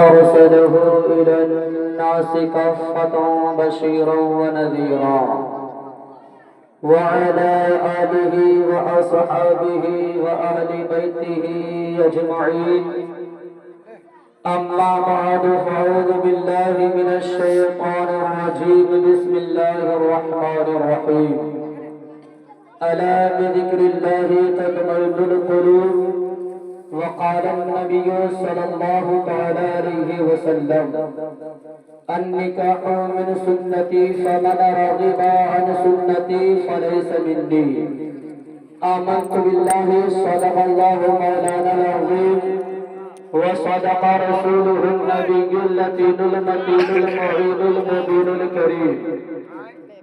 أرسله إلى الناس كافة بشيرا ونذيرا وعلى آله وأصحابه وأهل بيته أجمعين أما بعد فأعوذ بالله من الشيطان الرجيم بسم الله الرحمن الرحيم ألا بذكر الله تطمئن القلوب وقال النبي صلى الله عليه وسلم النكاح من سنتي فمن رغب عن سنتي فليس مني آمنت بالله صدق الله مولانا العظيم وصدق رسوله النبي اللتين المتين المعين المبين الكريم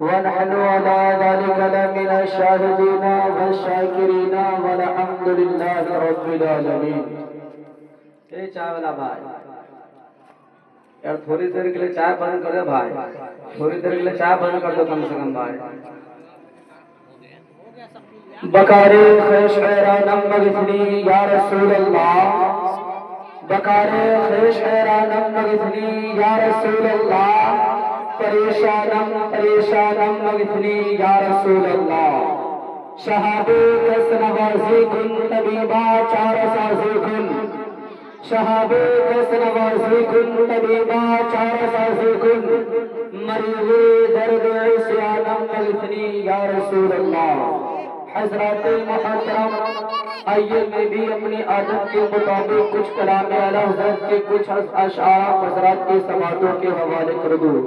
ونحن على ذلك لمن الشاهدين والشاكرين والحمد لله رب العالمين. اے چائے والا بھائی یار تھوڑی دیر کے لیے چائے بند کر دے بھائی, تھوڑی دیر کے لیے چائے بند کر دو کم سے کم بھائی. بکارے خیش حیرانم مغفنی یا رسول اللہ, بکارے خیش حیرانم مغفنی یا رسول اللہ, پریشانم پریشانم مغفنی یا رسول اللہ. شہادے کس نوازی کن طبیبہ چار سازی کن, شہادے کس نوازی کن طبیبہ چار سازی کن, مریضی درد عصیانم مغفنی یا رسول اللہ. حضرات محترم, آئیے میں بھی اپنی عادت کے مطابق کچھ کلام اعلی حضرت کے کچھ اشعار حضرات کی سماعتوں کے حوالے کر دوں.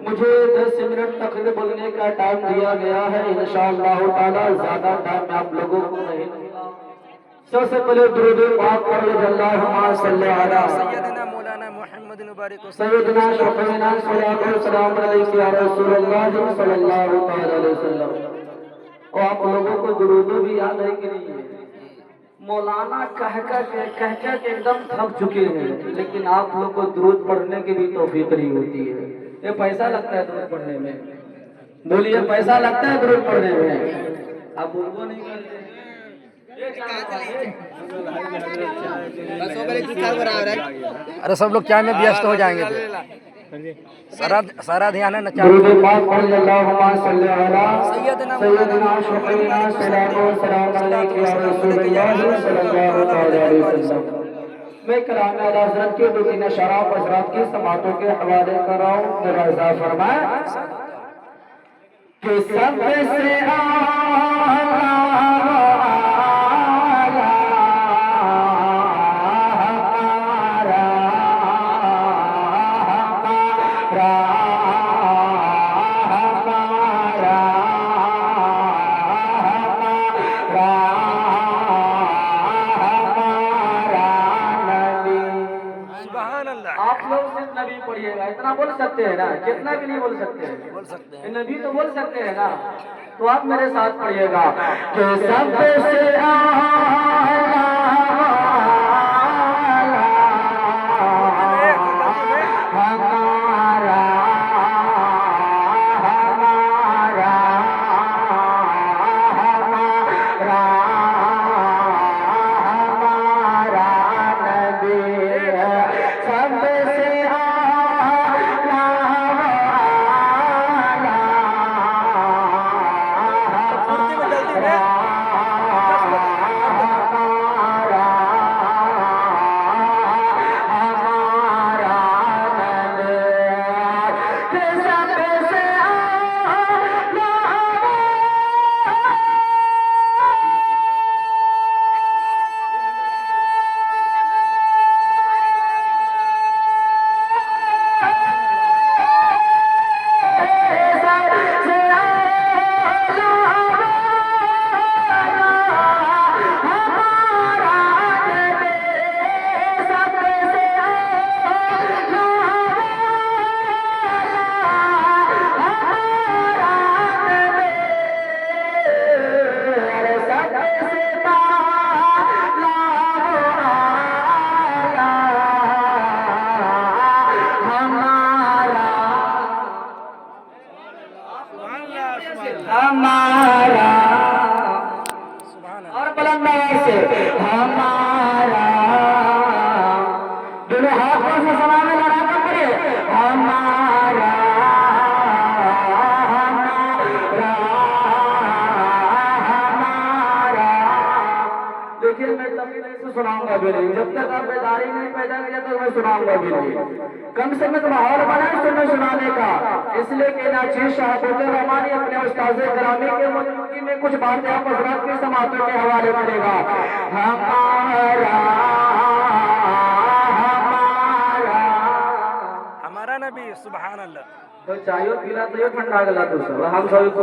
مجھے 10 منٹ تک بولنے کا ٹائم دیا گیا ہے, انشاءاللہ تعالی زیادہ ٹائم میں آپ لوگوں کو نہیں. سب سے پہلے درود پاک پڑھ لیں, اللہم صلی علی سیدنا مولانا محمد مبارک سیدنا شفیعنا صلاۃ و سلام علیک یا رسول اللہ صلی اللہ علیہ وسلم. اور آپ لوگوں کو درود بھی یاد ہے کہ نہیں؟ مولانا کہہ کے ایک دم تھک چکے ہیں, لیکن آپ لوگ کو درود پڑھنے کی بھی توفیق نہیں ہوتی ہے. یہ پیسہ لگتا ہے درود پڑھنے میں, بولیے پیسہ لگتا ہے درود پڑھنے میں, آپ ان کو نہیں کرتے. ارے سب لوگ چائے میں ویست ہو جائیں گے, سارا دھیان ہے نا چائے. درود پاک پڑھ اللہم صلی علی سیدنا شفیعنا صلاۃ و سلام علیک یا رسول اللہ صلی اللہ علیہ وسلم. میں کلام اعلی حضرت کے دو تین اشعار حضرات کی سماعتوں کے حوالے کر رہا ہوں. میرا عزا فرمائے کہ سب سے پڑھیے گا, اتنا بول سکتے ہیں نا, کتنا بھی نہیں بول سکتے ہیں, نبی تو بول سکتے ہیں نا, تو آپ میرے ساتھ پڑھیے گا کہ سب سے ہاتھوں سے سلام لڑا کر پڑھے ہمارا لیکن میں تفصیل سے سناؤں گا بھی نہیں، جب تک آپ بیداری نہیں پیدا کی جب تک میں سناؤں گا بھی نہیں۔ کم سے کم ماحول بنا سننے سنانے کا، اس لیے کہ ناچیز شاہ رحمانی اپنے استاذ گرامی کے موجودگی میں کچھ باتیں آپ حضرات کی سماعتوں کے حوالے کرے گا۔ ہمارا نبی سبحان اللہ تو چاہیے پیلا تو یہ ٹھنڈا گلا تو سب ہم سب کو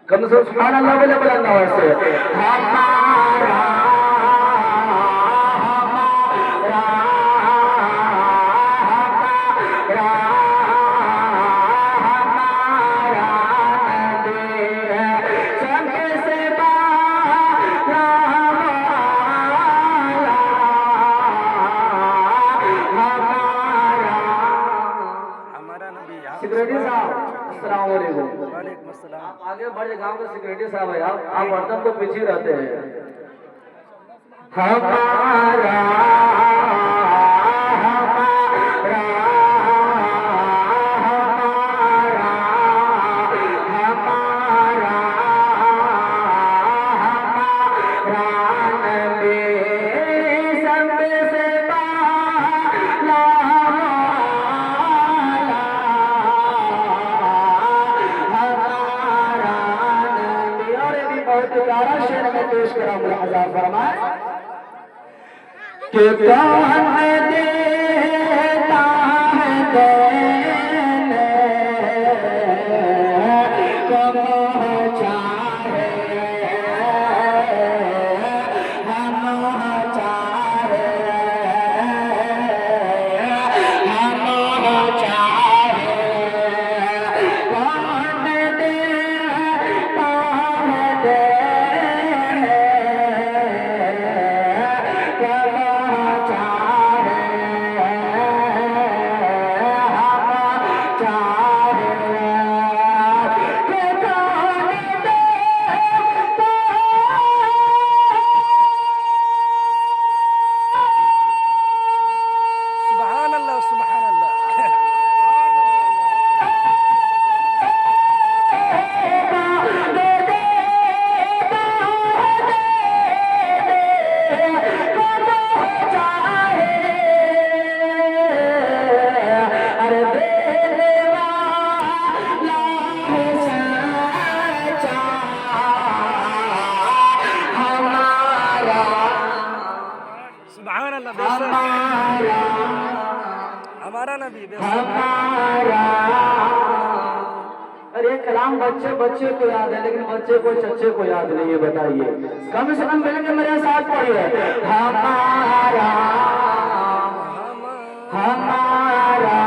کم سے سبحان اللہ بولے بلند آواز سے ہمارا سیکریٹری صاحب السلام علیکم۔ وعلیکم السلام۔ آگے بڑے گاؤں کے سیکریٹری صاحب ہے آپ مردم تو پیچھے رہتے ہیں۔ ہمارا پیش کرا ملاحظہ فرمائے کہ کون دیتا ہے دینے کو چاہے ہم چاہے کون دیتا ہے سبحان اللہ سبحان اللہ۔ سبحان اللہ بے شک ہمارا نبی بے شک۔ ارے یہ کلام بچے کو یاد ہے لیکن بچے کو چچے کو یاد نہیں ہے، بتائیے کم سے کم مل کے میرے ساتھ پڑھیے ہمارا ہمارا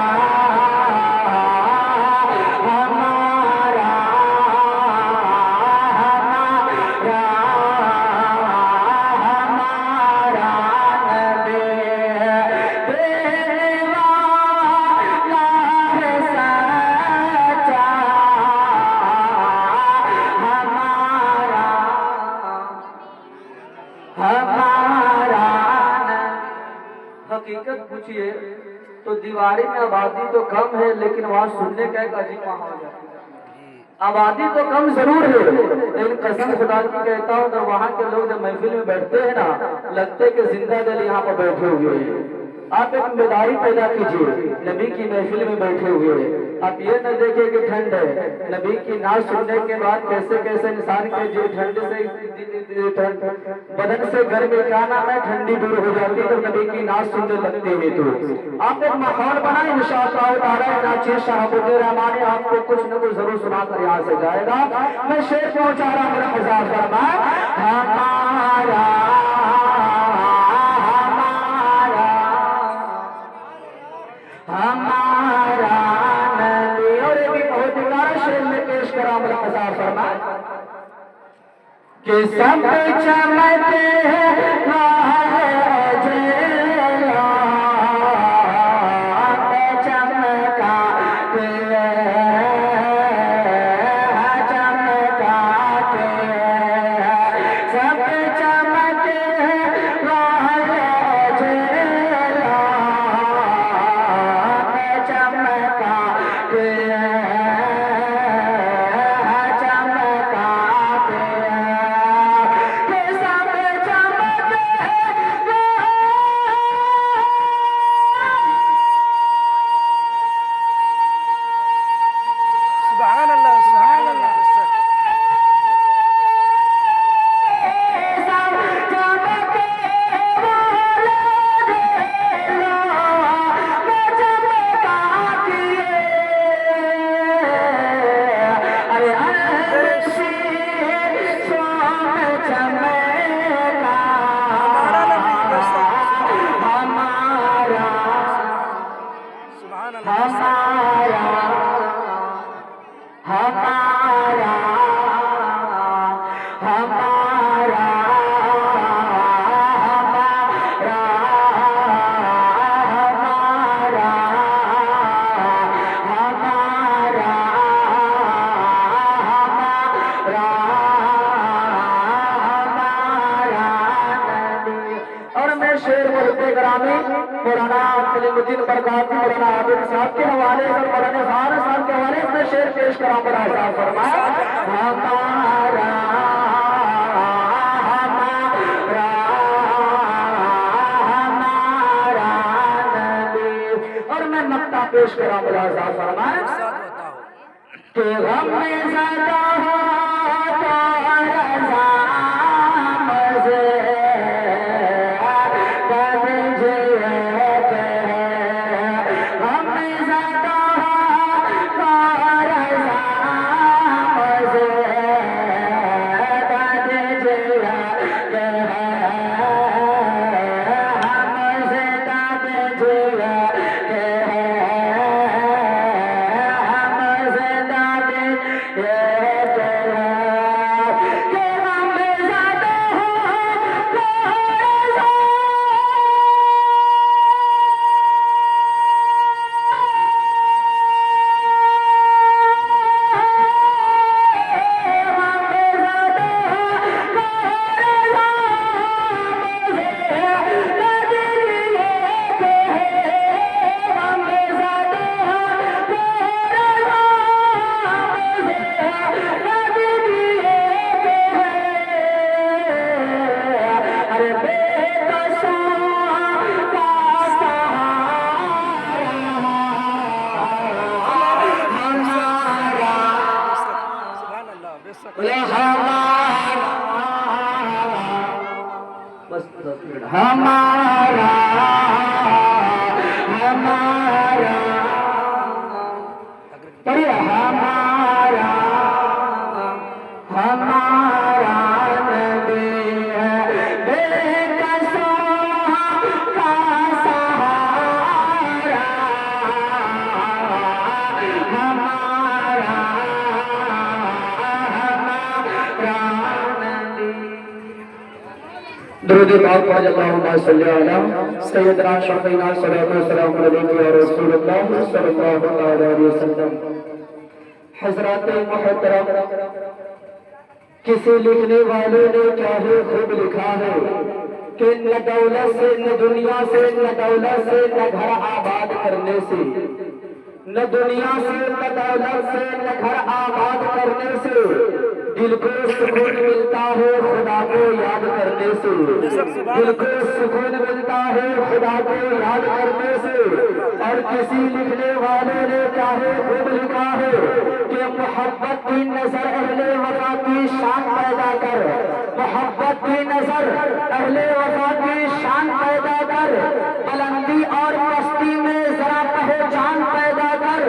حقیقت پوچھئے تو دیواری میں آبادی تو کم ہے لیکن وہاں سننے کا ایک عجیب ماحول ہے۔ آبادی تو کم ضرور ہے لیکن قسم خدا کی کہتا ہوں کہ وہاں کے لوگ جب محفل میں بیٹھتے ہیں نا لگتے کہ زندہ دل یہاں پر بیٹھے ہوئے ہیں۔ آپ ایک بیداری پیدا کیجئے، نبی کی محفل میں بیٹھے ہوئے ہیں، آپ یہ نہ دیکھیں کہ ٹھنڈ ہے، نبی کی نعت سننے کے بعد کیسے کیسے انسان کے جو ٹھنڈ سے بدن سے گرمی کیا نام ہے ٹھنڈی دور ہو جاتی ہے جب نبی کی نعت سننے لگتے ہیں۔ تو آپ ایک ماحول بنائیں، انشاءاللہ تعالی ناچیز شاہ رحمانی آپ کو کچھ نہ کچھ ضرور سنا کر یہاں سے جائے گا۔ میں شعر پہنچا رہا میرا مزاج فرمائے ہمارا ہمارا نبی، اور یہ بھی بہت پیارا شعر میں پیش کرا میرا مزاج فرمائے کہ سب چمکتے ہیں گرامی مولانا سلیم الدین برکاتی مولانا عابد صاحب کے حوالے اور مولانا فارس صاحب کے حوالے سے شعر پیش کرا بڑا صاحب فرمایا ہمارا پیش کرا بلا صاحب فرمائے کہ غم میں زیادہ ہو تو رضا مزے بجے غم میں زیادہ ہو تو رضا مزے ہمارا ہمارا ہمارا ہمارا نبی ہے بے قصوں کا سہارا ہمارا درود پاک پڑھ اللہم صلی علی سیدنا شفیعنا صلاۃ و سلام علیک یا رسول اللہ صلی اللہ علیہ وسلم۔ حضرات محترم، کسی لکھنے والے نے کیا ہی خوب لکھا ہے کہ نہ دولت سے نہ دنیا سے نہ دولت سے نہ گھر آباد کرنے سے، نہ دنیا سے نہ دولت سے نہ گھر آباد کرنے سے دل کو سکون ملتا ہے خدا کو یاد کرنے سے، دل کو سکون ملتا ہے خدا کو یاد کرنے سے۔ اور کسی لکھنے والے نے چاہے خوب لکھا ہے کہ محبت کی نظر اہل وفا کی شان پیدا کر، محبت کی نظر اہل وفا کی شان پیدا کر، بلندی اور پستی میں ذرا پہچان پیدا کر،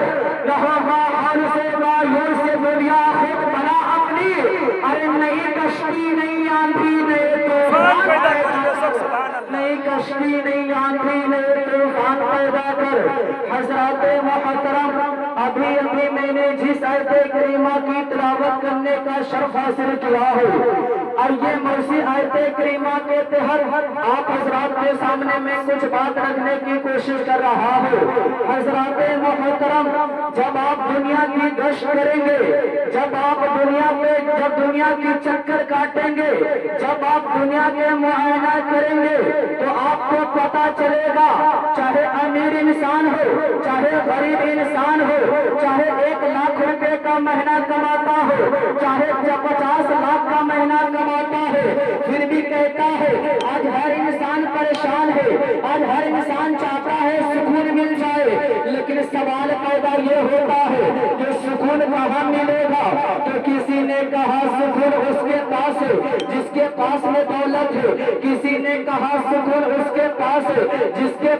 رہو حال سے مایوس سے دنیا خود بنا اپنی، ارے نئی کشتی نئی آندھی نئے طوفان پیدا کر، نئی کشتی نئی آندھی نئے طوفان پیدا کر۔ حضرات محترم، ابھی میں نے جس آیت کریمہ کی تلاوت کرنے کا شرف حاصل کیا ہے، اور یہ موسی آیت کریمہ کے تحت آپ حضرات کے سامنے میں کچھ بات رکھنے کی کوشش کر رہا ہوں۔ حضرات محترم، جب آپ دنیا کی گشت کریں گے، جب آپ دنیا کی چکر کاٹیں گے، جب آپ دنیا کے معائنہ کریں گے تو آپ کو پتا چلے گا، چاہے امیر انسان ہو، چاہے غریب انسان ہو، چاہے 1 لاکھ روپے کا مہینہ کماتا ہو، چاہے 50 لاکھ کا مہینہ کماتا ہے، پھر بھی کہتا ہے آج ہر انسان پریشان ہے، آج ہر انسان چاہتا ہے سکون مل جائے۔ لیکن سوال پیدا یہ ہوتا ہے کہ سکون کہاں ملے گا؟ تو کسی نے کہا سکون اس کے پاس ہے جس کے پاس میں دولت ہے، کسی نے کہا سکون اس کے پاس ہے جس کے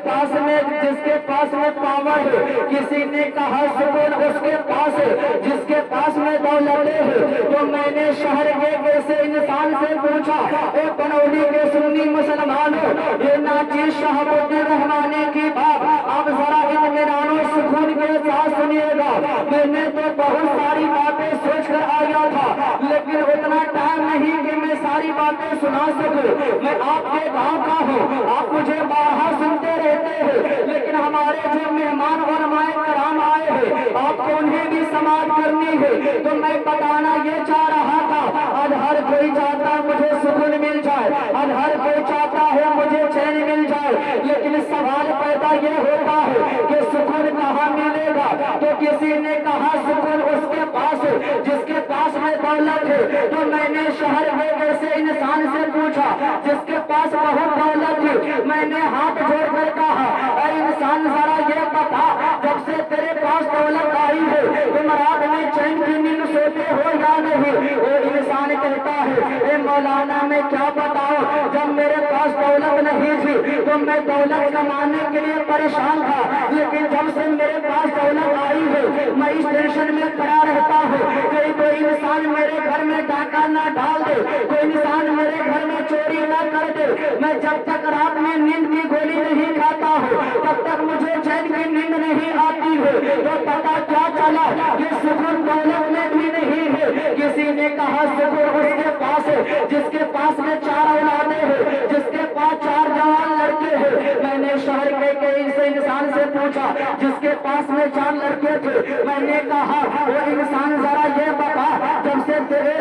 پاس میں پاور ہے، کسی نے کہا سکون اس کے پاس ہے جس کے پاس میں دولت ہے۔ تو میں نے شہر کے ویسے انسان سے پوچھا، اے بنولی کے سنی مسلمانوں، یہ ناچیز شہاب الدین رحمانی کی بات اب ذرا اطمینان و سکون کے ساتھ سنیے گا۔ میں نے تو بہت ساری باتیں سوچ کر آیا تھا، لیکن اتنا ٹائم نہیں کہ میں ساری باتیں سنا سکوں۔ میں آپ کے گاؤں کا ہوں، آپ مجھے بارہا سنتے رہتے ہیں، لیکن ہمارے جو مہمان علماء کرام آئے ہیں آپ کو انہیں بھی سماعت کرنی ہے۔ تو میں بتانا یہ چاہ رہا تھا آج ہر کوئی چاہتا مجھے سکون مل جائے، آج ہر کوئی چاہتا ہے مجھے چین مل جائے، لیکن سوال پیدا یہ ہوتا ہے کہ سکون کہاں ملے گا؟ تو کسی نے کہا سکون اس کے پاس ہے جس کے پاس میں دولت ہے۔ تو میں نے شہر میں ایسے انسان سے پوچھا جس کے پاس بہت دولت ہے، میں نے ہاتھ جوڑ کر کہا اے انسان ذرا یہ بتا جب سے تیرے پاس دولت آئی ہے تم رات میں چین کی نیند سوتے ہو یا نہیں؟ وہ انسان کہتا ہے اے مولانا میں کیا بتاؤں، جب میرے پاس دولت نہیں تھی تو میں دولت کمانے کے لیے پریشان تھا، لیکن جب سے میرے پاس دولت آئی ہے میں اس ٹینشن میں پڑا رہتا ہوں کہ کوئی انسان میرے گھر میں ڈاکہ نہ ڈال دے، کوئی انسان میرے گھر میں چوری نہ کر دے۔ میں جب تک رات میں نیند کی گولی نہیں کھاتا ہوں تب تک مجھے چین کی نیند نہیں آتی ہے۔ تو پتا کیا چلا کہ سکون دولت میں بھی نہیں ہے۔ کسی نے کہا سکون اس کے پاس ہے جس کے پاس میں 4 اولادیں ہیں، جس کے پاس 4 جوان لڑکے ہیں۔ میں نے شہر کے کئی انسان سے پوچھا جس کے پاس میں 4 لڑکے تھے، میں نے کہا وہ انسان ذرا یہ بتا جب سے تیرے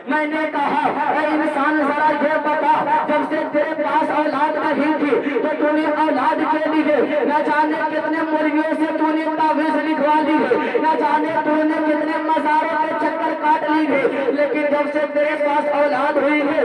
میں نے کہا اے انسان ذرا یہ بتا جب سے تیرے پاس اولاد نہیں تھی تو تو نے اولاد کے لیے نہ جانے کتنے مرغیوں سے تو نے تعویذ لکھوا لی ہے، نہ جانے تو نے کتنے مزاروں کے چکر کاٹ لی ہے، لیکن جب سے تیرے پاس اولاد ہوئی ہے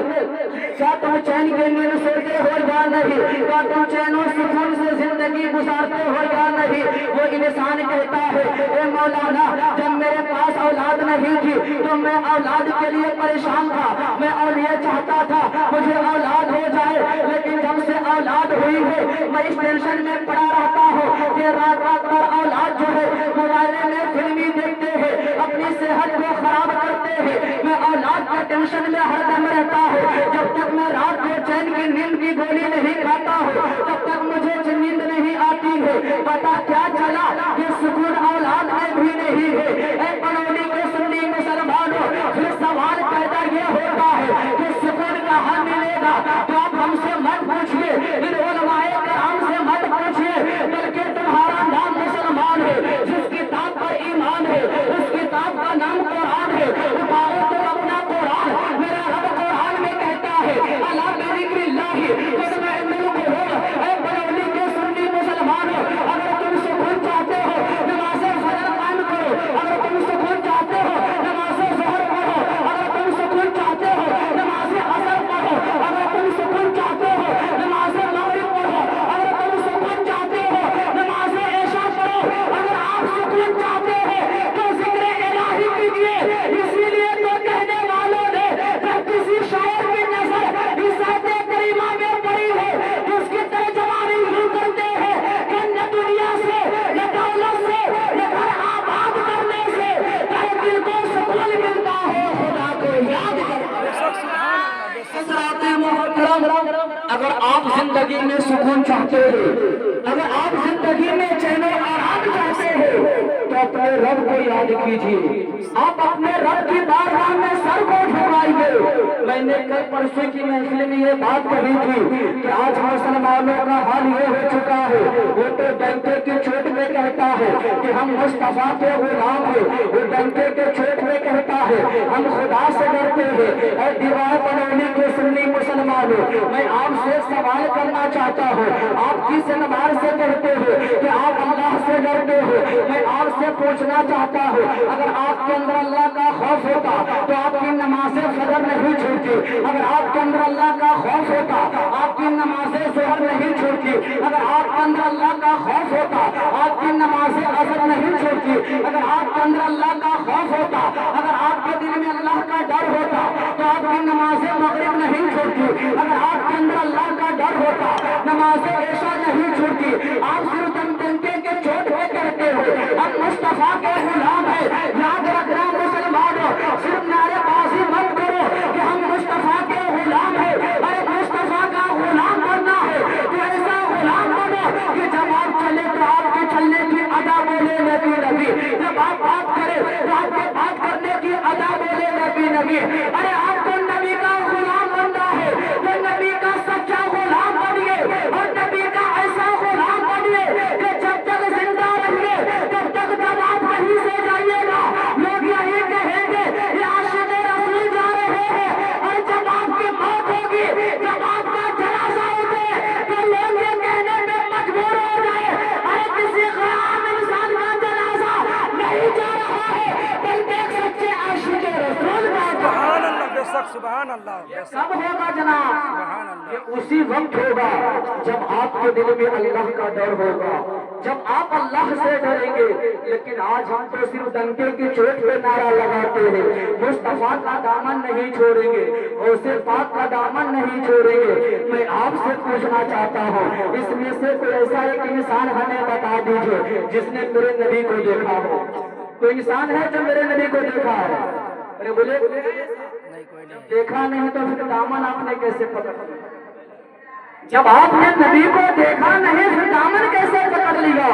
کیا تم چین کے نیند سوتے ہو یا نہیں؟ کیا تم چین و سکون سے زندگی گزارتے ہو یا نہیں؟ وہ انسان کہتا ہے اے مولانا جب میرے پاس اولاد نہیں تھی تو میں اولاد کے لیے پریشان تھا، میں اور یہ چاہتا تھا مجھے اولاد ہو جائے، لیکن جب سے اولاد ہوئی ہے میں اس ٹینشن میں پڑا رہتا ہوں کہ رات رات بھر اولاد جو ہے موبائل میں فلمی دیکھتے ہیں، اپنی صحت کو خراب کرتے ہیں، میں اولاد کے ٹینشن میں ہر دم رہتا ہوں۔ جب تک میں رات کو چین کی نیند کی گولی نہیں کھاتا ہوں تب تک مجھے نیند نہیں آتی ہے۔ پتا کیا چلا کہ سکون اولاد میں بھی نہیں ہے۔ اے بنولی کے سنی مسلمانوں، پھر سوال پیدا یہ ہوتا ہے کہ سکون کہاں ملے گا؟ تو آپ ہم سے مت پوچھئے، ان علماء کرام سے مت پوچھئے، بلکہ تمہارا نام مسلمان ہے، جس کتاب پر ایمان ہے اس کتاب کا نام قرآن ہے، اٹھاؤ تو اپنا قرآن۔ میرا رب قرآن میں کہتا ہے اللہ بذکر اللہ تطمئن القلوب۔ اے بنولی کے سنی مسلمانوں، اگر تم سکون چاہتے ہو نماز فجر قائم کرو، اگر تم سکون چاہتے ہو نماز ظہر پڑھو، اگر تم سکون چاہتے ہو نماز عصر پڑھو، اگر تم سکون چاہتے ہو نماز مغرب پڑھو، اگر تم سکون چاہتے ہو نماز عشاء پڑھو، اگر آپ سکون چاہتے ہو تو ذکر الہی کیجیے۔ اسی لیے تو کہنے والوں نے جب کسی شاعر کی نظر اس آیت کریمہ میں پڑی ہے اس کی ترجمانی یوں کرتے ہیں کہ نہ دنیا سے نہ دولت سے نہ گھر آباد کرنے سے چاہے دل کو سکون ملتا ہو خدا کو یاد حضرات محترم، اگر آپ زندگی میں سکون چاہتے ہیں، اگر آپ زندگی میں چین و آرام چاہتے ہیں تو اپنے رب کو یاد کیجیے، آپ اپنے رب کی بارگاہ میں سر کو جھکائیے۔ میں نے کل پرسوں کی محفل میں یہ بات کہی تھی کہ آج مسلمانوں کا حال یہ ہو چکا ہے، وہ تو ڈنکے کی چوٹ میں کہتا ہے کہ ہم مصطفیٰ کے غلام ہیں، وہ ڈنکے کے چوٹ میں کہتا ہے ہم خدا سے ڈرتے ہیں۔ اے دیوار بنولی کے سنی مسلمانوں، میں آپ سے سوال کرنا چاہتا ہوں، آپ کس اعتبار سے کہتے ہو کہ آپ اللہ سے ڈرتے ہو؟ میں آپ سے پوچھنا چاہتا ہوں اگر آپ کے اندر اللہ کا خوف ہوتا تو آپ کی نماز فجر نہیں چھوٹتی، اگر آپ کے اندر اللہ کا خوف ہوتا آپ کی نماز ظہر نہیں چھوٹتی، اگر آپ کے اندر اللہ کا خوف ہوتا آپ کی نماز عصر نہیں چھوٹتی، اگر آپ کے اندر اللہ کا خوف ہوتا، اگر آپ کے دل میں اللہ کا ڈر ہوتا تو آپ کی نماز مغرب نہیں چھوٹتی، اگر آپ کے اندر اللہ کا ڈر ہوتا نماز عشاء نہیں چھوٹتی۔ آپ صرف ڈنکے کے چوٹ پہ کہتے ہو ہم مصطفیٰ کے غلام ہیں۔ یاد رکھنا مسلمانوں، صرف نعرے بازی مت کرو کہ ہم مصطفیٰ کے غلام ہیں، ارے مصطفیٰ کا غلام بننا ہے تو ایسا غلام بنو کہ جب آپ چلے تو آپ کے چلنے کی ادا بولے نبی نبی، جب آپ بات کرے تو آپ کے بات کرنے کی ادا بولے نبی نبی۔ ارے آپ کو نبی کا غلام بننا ہے تو نبی کا سچا غلام بنیے اور نبی کا ایسا غلام بنیے کہ جب تک زندہ اسی وقت ہوگا جب آپ کے دل میں اللہ کا ڈر ہوگا، جب آپ اللہ سے ڈریں گے۔ لیکن آج ہم تو صرف ڈنکے کی چوٹ پہ نعرہ لگاتے ہیں، مصطفیٰ کا دامن نہیں چھوڑیں گے، غوث پاک کا دامن نہیں چھوڑیں گے۔ میں آپ سے پوچھنا چاہتا ہوں، اس میں سے کوئی ایسا ایک انسان ہمیں بتا دیجئے جس نے میرے نبی کو دیکھا ہو۔ کوئی انسان ہے جو میرے نبی کو دیکھا ہے؟ ارے بولے دیکھا نہیں تو پھر دامن آپ نے کیسے پکڑ لیا؟ جب آپ نے نبی کو دیکھا نہیں پھر دامن کیسے پکڑ لیا؟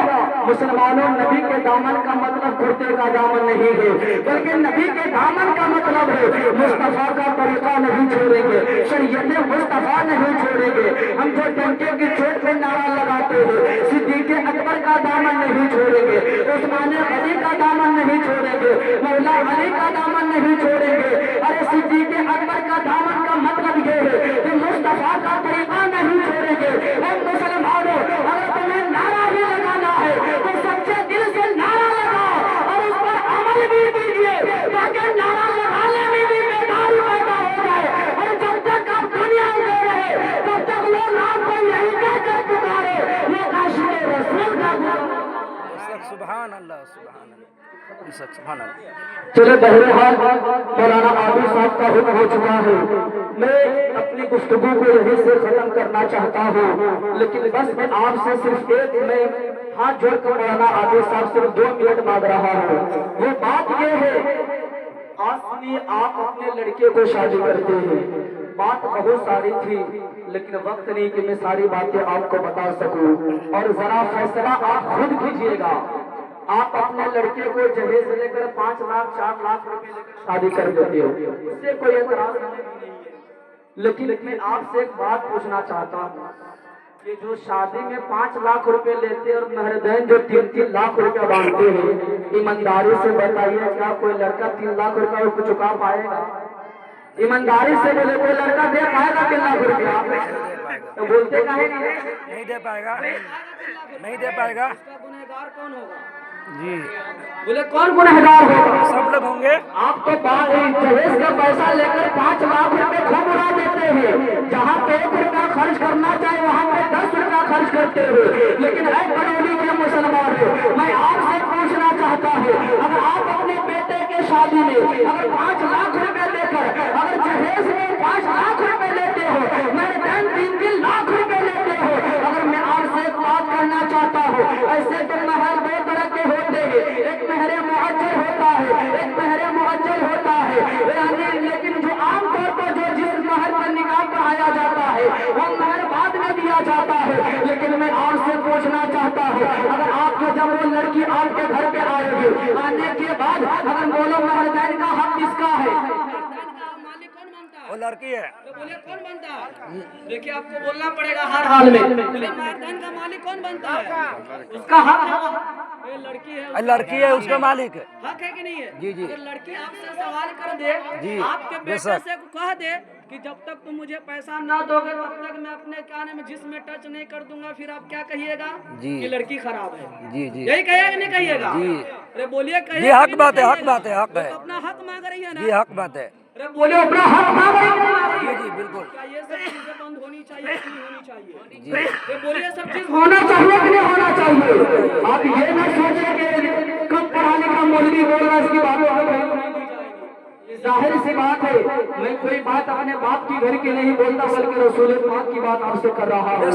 مسلمانوں، نبی کے دامن کا مطلب کرتے کا دامن نہیں ہے، بلکہ نبی کے دامن کا مطلب ہے مصطفیٰ کا طریقہ نہیں چھوڑیں گے، شریعت مصطفیٰ نہیں چھوڑیں گے۔ ہم جو ڈنکے کی چوٹ پہ نعرہ لگاتے ہیں، صدیق اکبر کا دامن نہیں چھوڑیں گے، عثمان غنی کا دامن نہیں چھوڑیں گے، مولا علی کا دامن نہیں چھوڑیں گے۔ ارے صدیق اکبر کا دامن کا مطلب یہ ہے کہ مصطفیٰ کا طریقہ نہیں چھوڑیں گے۔ اے مسلمانوں، اگر تمہیں نعرہ بھی لگانا ہے تو سچے دل سے نعرہ لگاؤ اور اس پر عمل بھی کیجیے، تاکہ نعرہ لگانے میں بھی بیداری پیدا ہو جائے۔ اور جب تک آپ دنیا میں رہے تب تک لوگ آپ کو یہی کہہ کر پکارے یہ عاشق رسول کا سبحان اللہ، سبحان اللہ، سبحان اللہ۔ چلے بہرحال مولانا عابد صاحب کا حکم ہو چکا ہے، میں اپنی گفتگو کو یہیں سے ختم کرنا چاہتا ہوں، لیکن بس میں آپ سے صرف ایک میں ہاتھ جوڑ کر مولانا عابد صاحب صرف 2 منٹ مانگ رہا ہوں۔ وہ بات یہ ہے، آج سنیے، آپ اپنے لڑکے کو شادی کرتے ہیں، بات بہت ساری تھی لیکن وقت نہیں کہ میں ساری باتیں آپ کو بتا سکوں، اور ذرا فیصلہ آپ خود کیجیے گا۔ آپ اپنے لڑکے کو جہیز لے کر 5 لاکھ 4 لاکھ روپے لے کر شادی کر دیتے ہو، اس سے کوئی اعتراض نہیں ہے، لیکن میں آپ سے ایک بات پوچھنا چاہتا ہوں کہ جو شادی میں 5 لاکھ روپے لیتے اور مہردین جو 3 لاکھ روپے باندھتے ہیں، ایمانداری سے بتائیے کیا کوئی لڑکا 3 لاکھ روپے کو چکا پائے گا؟ ایمانداری سے بولے کوئی لڑکا دے پائے گا 3 لاکھ روپیہ؟ تو بولتے کہیں نہیں دے پائے گا، نہیں دے پائے گا۔ گنہگار کون ہوگا؟ جی بولے کون گنہگار ہوگا؟ سب لوگ ہوں گے۔ آپ تو جہیز کا پیسہ لے کر 5 لاکھ روپے خوب اڑا دیتے ہیں، جہاں پہ 1 روپیہ خرچ کرنا چاہے وہاں پہ 10 روپیہ خرچ کرتے ہوئے۔ لیکن اے بنولی کے مسلمانوں، میں آپ سے پوچھنا چاہتا ہوں، اگر آپ اپنے بیٹے کے شادی میں اگر 5 لاکھ روپے لے کر اگر جہیز میں 5 لاکھ روپے لیتے ہو، مہردین 3 لاکھ روپے لیتے ہو، اگر میں آپ سے ایک بات کہنا چاہتا ہوں، ایسے تو مہر 2 طرح کے ہوتے ہیں، ایک مہر معجل ہوتا ہے، ایک مہر معجل ہوتا ہے، یعنی لیکن جو عام طور پر جو جس مہر پر نکاح پڑھایا جاتا ہے وہ مہر بعد میں دیا جاتا ہے۔ لیکن میں آپ سے پوچھنا چاہتا ہوں، اگر آپ کے جب وہ لڑکی آپ کے گھر پہ آئے گی، آنے کے بعد اگر بولو مہردین کا حق کس کا ہے؟ وہ لڑکی ہے، بولے کون بنتا ہے؟ دیکھیے آپ کو بولنا پڑے گا ہر حال میں، بولے مہردین کا مالک کون بنتا ہے؟ اس کا حق ہے، یہ لڑکی ہے، لڑکی ہے اس کا مالک ہے۔ حق ہے کہ نہیں ہے؟ جی جی، اگر لڑکی آپ سے سوال کر دے، جی آپ کے بیٹے سے کہہ دے کہ جب تک تم مجھے پیسہ نہ دو گے تب تک میں اپنے کان میں جسم میں ٹچ نہیں کر دوں گا، پھر آپ کیا کہیے گا؟ جی کہ لڑکی خراب ہے، جی جی یہی کہیے کہ نہیں کہیے گا؟ جی ارے بولیے کہیے جی، حق بات ہے، حق بات ہے، حق ہے، اپنا حق مانگ رہی ہے نا؟ جی حق بات ہے، ارے بولے اپنا حق مانگ رہی ہے۔ جی جی بالکل، کیا یہ سب چیزیں بند ہونی چاہیے کہ نہیں ہونی چاہیے؟ جی یہ بولیے سب چیز ہونا چاہیے کہ نہیں ہونا چاہیے؟ آپ یہ نہ سوچیں کہ کم پڑھانے کا مولوی بول رہا ہے اس کی باتوں کو ظاہر سی بات ہے، میں کوئی بات اپنے باپ کی گھر کی نہیں بولتا بلکہ رسول پاک کی بات آپ سے کر رہا ہوں،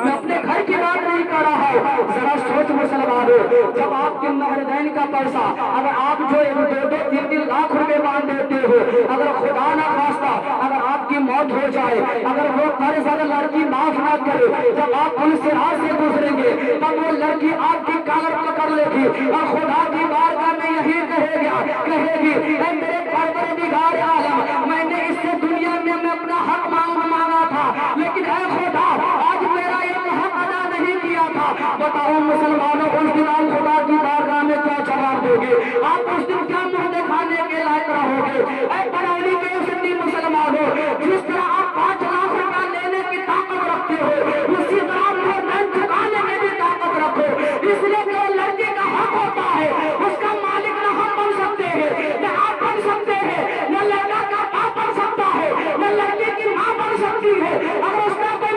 میں اپنے گھر کی بات نہیں کر رہا ہوں۔ ذرا سوچ مسلمانوں، جب آپ کے مہردین کا پیسہ اگر آپ جو 2-2 3 لاکھ روپے باندھ دیتے ہو، اگر خدا نہ خواستہ اگر آپ کی موت ہو جائے، اگر وہ قرض اگر لڑکی معاف نہ کرے، جب آپ ان سے گزریں گے تب وہ لڑکی آپ کی کالر پکڑ لے گی اور خدا کی بارگاہ میں یہی کہے گی اے میرے پروردگار عالم، میں نے اس سے دنیا میں اپنا حق مانگا تھا، لیکن اے خدا آج میرا یہ حق ادا نہیں کیا تھا۔ بتاؤ مسلمانوں، اس دن آپ خدا کی بارگاہ میں کیا جواب دو گے؟ آپ اس دن کیا منہ دکھانے کے لائق رہو گے؟ اے بنولی کے سنی مسلمانوں، جس طرح آپ 5 لاکھ روپیہ لینے کی طاقت رکھتے ہو، اسی طرح مہردین چکانے کی بھی طاقت رکھو، اس لیے جو لڑکی کا حق ہوتا ہے اس کا مالک نہ ہم بن سکتے ہیں، نہ آپ بن سکتے ہیں، نہ لڑکا کا باپ بن سکتا ہے، نہ لڑکی کی ماں بن سکتی ہے۔ اگر اس کا کوئی